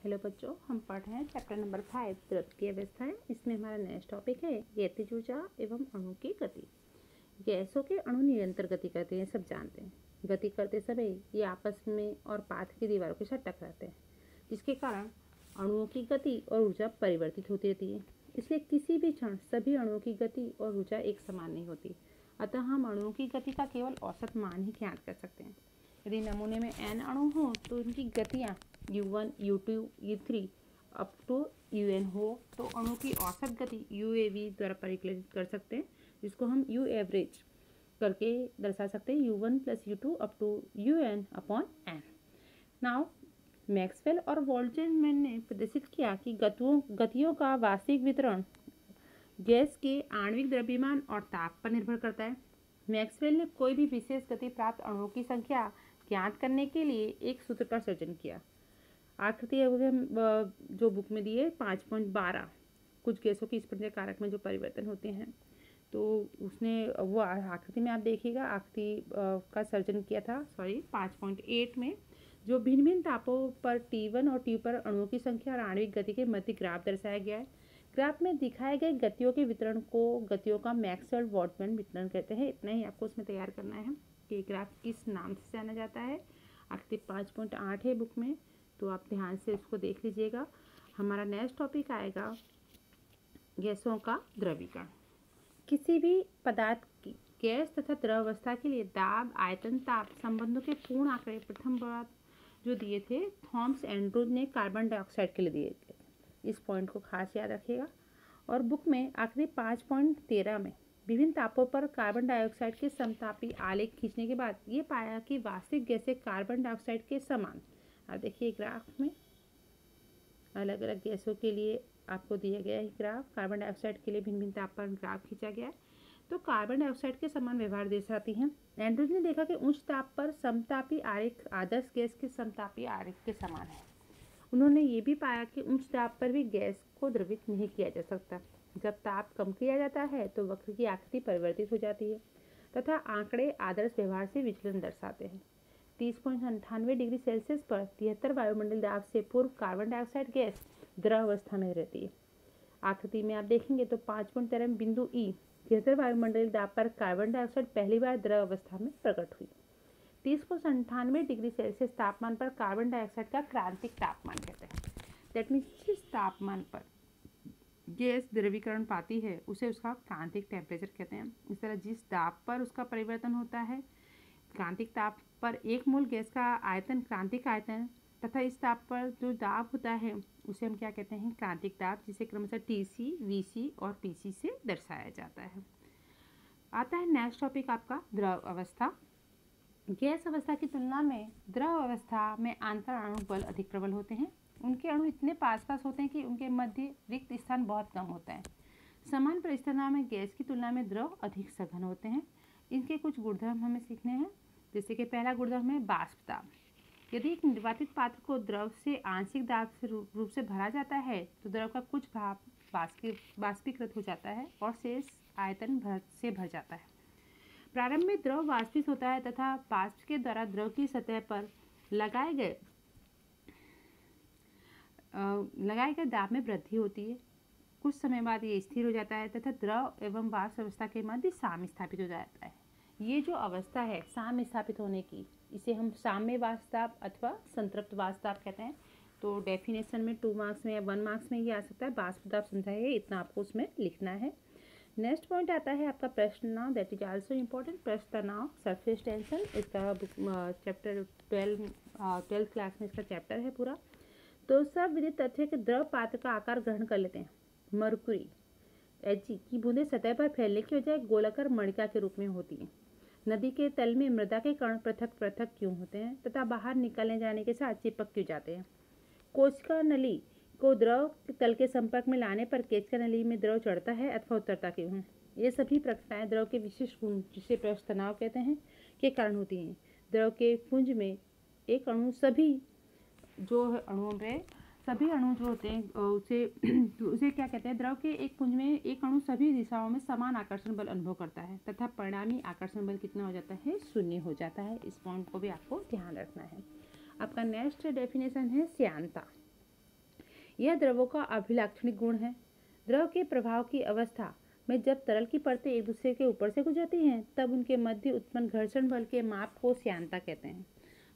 Hello बच्चों, हम पढ़ रहे हैं चैप्टर नंबर 5 द्रव की अवस्थाएं। इसमें हमारा नेक्स्ट टॉपिक है गतिज ऊर्जा एवं अणु की गति। गैसों के अणु निरंतर गति करते हैं, सब जानते हैं। गति करते समय ये आपस में और पाथ की दीवारों के साथ टकराते हैं, जिसके कारण अणुओं की गति और ऊर्जा परिवर्तित होती रहती है। इसलिए किसी भी क्षण सभी अणुओं की गति और ऊर्जा एक समान नहीं होती। अतः हम अणुओं की गति का केवल औसत मान ही ज्ञात कर सकते हैं। यदि नमूने में n अणु हो तो इनकी गतियाँ U1, U2, U3 up to UN हो तो अणु की औसत गति UAV द्वारा परिकलित कर सकते हैं, जिसको हम U एवरेज करके दर्शा सकते हैं U1 + U2 up to UN upon n। Now Maxwell और बोल्ट्जमैन ने प्रदर्शित किया कि गतियों का वास्तविक वितरण गैस के आणविक द्रव्यमान और ताप पर निर्भर करता है। मैक्सवेल ने कोई भी विशेष गति प्राप्त अणुओं की संख्या ज्ञात करने के लिए एक सूत्र का सृजन किया। आकृति जो बुक में दी है 5.12 कुछ गैसों की स्पर्श कारक में जो परिवर्तन होते हैं, तो उसने वो आकृति में आप देखिएगा आकृति का सर्जन किया था 5.8 में, जो भिन्न भिन्न तापों पर T1 और T पर अणुओं की संख्या और आणविक गति के मध्य ग्राफ दर्शाया गया है। ग्राफ में दिखाए गए गतियों के वितरण को गतियों का मैक्सवेल बोल्ट्जमैन वितरण कहते हैं। इतना ही आपको उसमें तैयार करना है कि ग्राफ किस नाम से जाना जाता है। आकृति 5.8 है बुक में, तो आप ध्यान से उसको देख लीजिएगा। हमारा नेक्स्ट टॉपिक आएगा गैसों का द्रवीकरण। किसी भी पदार्थ की गैस तथा द्रव अवस्था के लिए दाब, आयतन, ताप संबंधों के पूर्ण आंकड़े प्रथम बार जो दिए थे थॉमस एंड्रूज ने कार्बन डाइऑक्साइड के लिए दिए थे। इस पॉइंट को खास याद रखिएगा। और बुक में आकृति 5.13 में विभिन्न तापों पर कार्बन डाइऑक्साइड के समतापी आलेख खींचने के बाद ये पाया कि वास्तविक गैसें कार्बन डाइऑक्साइड के समान। अब देखिए ग्राफ में अलग अलग गैसों के लिए आपको दिया गया है ग्राफ। कार्बन डाइऑक्साइड के लिए भिन्न भिन्न ताप पर ग्राफ खींचा गया है, तो कार्बन डाइऑक्साइड के समान व्यवहार दर्शाती हैं। एंड्रूज ने देखा कि उच्च ताप पर समतापी आरेख आदर्श गैस के समतापी आरेख के समान है। उन्होंने ये भी पाया कि उच्च ताप पर भी गैस को द्रवित नहीं किया जा सकता। जब ताप कम किया जाता है तो वक्र की आकृति परिवर्तित हो जाती है तथा आंकड़े आदर्श व्यवहार से विचलन दर्शाते हैं। 30.98 डिग्री सेल्सियस पर 73 वायुमंडल दाब से पूर्व कार्बन डाइऑक्साइड गैस द्रव अवस्था में रहती है। आकृति में आप देखेंगे तो 5.13 में बिंदु E 73 वायुमंडल दाब पर कार्बन डाइऑक्साइड पहली बार द्रव अवस्था में प्रकट हुई। 30.98 डिग्री सेल्सियस तापमान पर कार्बन डाइऑक्साइड का क्रांतिक तापमान कहते हैं। दैट मीन्स जिस तापमान पर गैस द्रवीकरण पाती है उसे उसका क्रांतिक टेम्परेचर कहते हैं। इस तरह जिस ताप पर उसका परिवर्तन होता है, क्रांतिक ताप पर एक मोल गैस का आयतन क्रांतिक आयतन तथा इस ताप पर जो दाब होता है उसे हम क्या कहते हैं, क्रांतिक दाब, जिसे क्रमशः TC, VC और PC से दर्शाया जाता है। आता है नेक्स्ट टॉपिक आपका द्रव अवस्था। गैस अवस्था की तुलना में द्रव अवस्था में आंतर आणु बल अधिक प्रबल होते हैं। उनके अणु इतने पास पास होते हैं कि उनके मध्य रिक्त स्थान बहुत कम होता है। समान परिस्थितियों में गैस की तुलना में द्रव अधिक सघन होते हैं। इनके कुछ गुणधर्म हमें सीखने हैं, जैसे कि पहला गुणधर्म है बाष्प दाब। यदि एक निर्वातित पात्र को द्रव से आंशिक दाब से रूप से भरा जाता है तो द्रव का कुछ भाग बाष्पीकृत हो जाता है और शेष आयतन से भर जाता है। प्रारंभ में द्रव वाष्पित होता है तथा बाष्प के द्वारा द्रव की सतह पर लगाए गए दाब में वृद्धि होती है। कुछ समय बाद ये स्थिर हो जाता है तथा द्रव एवं वाष्प अवस्था के मध्य साम्य स्थापित हो जाता है। ये जो अवस्था है साम्य स्थापित होने की, इसे हम साम्य वाष्प दाब अथवा संतृप्त वाष्प दाब कहते हैं। तो डेफिनेशन में 2 मार्क्स में या 1 मार्क्स में ये आ सकता है। वाष्प दाब समझाइए, इतना आपको उसमें लिखना है। नेक्स्ट पॉइंट आता है आपका प्रश्न तनाव, दैट इज आल्सो इम्पोर्टेंट। प्रश्न तनाव, सरफेस टेंशन, इसका चैप्टर 12th क्लास में इसका चैप्टर है पूरा। तो सब विदित तथ्य है कि द्रव पात्र का आकार ग्रहण कर लेते हैं। मरकुरी Ag की बूंदें सतह पर फैलने की बजाय गोलाकार मणिका के रूप में होती हैं। नदी के तल में मृदा के कण पृथक पृथक क्यों होते हैं तथा बाहर निकलने जाने के साथ चिपक क्यों जाते हैं। कोशिका नली को द्रव तल के संपर्क में लाने पर केशिका नली में द्रव चढ़ता है अथवा उतरता क्यों है। ये सभी प्रक्रियाएं द्रव के विशिष्ट गुण, जिसे प्रश्न तनाव कहते हैं, के कारण होती हैं। द्रव के पुंज में एक अणु सभी अणु जो होते हैं उसे क्या कहते हैं, द्रव के एक पुंज में एक अणु सभी दिशाओं में समान आकर्षण बल अनुभव करता है तथा परिणामी आकर्षण बल कितना हो जाता है, 0 हो जाता है। इस पॉइंट को भी आपको ध्यान रखना है। आपका नेक्स्ट डेफिनेशन है श्यानता। यह द्रवों का अभिलाक्षणिक गुण है। द्रव के प्रभाव की अवस्था में जब तरल की परतें एक दूसरे के ऊपर से गुजरती हैं, तब उनके मध्य उत्पन्न घर्षण बल के माप को श्यानता कहते हैं।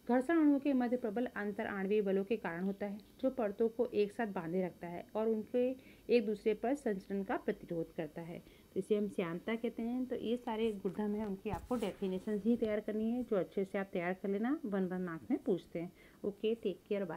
घर्षण अणुओं के मध्य प्रबल अंतर आणविक बलों के कारण होता है, जो परतों को एक साथ बांधे रखता है और उनके एक दूसरे पर संचरण का प्रतिरोध करता है। तो इसे हम श्यानता कहते हैं। तो ये सारे गुणधर्म हैं, उनकी आपको डेफिनेशन ही तैयार करनी है, जो अच्छे से आप तैयार कर लेना। 1 मार्क्स में पूछते हैं। Okay, take care, bye.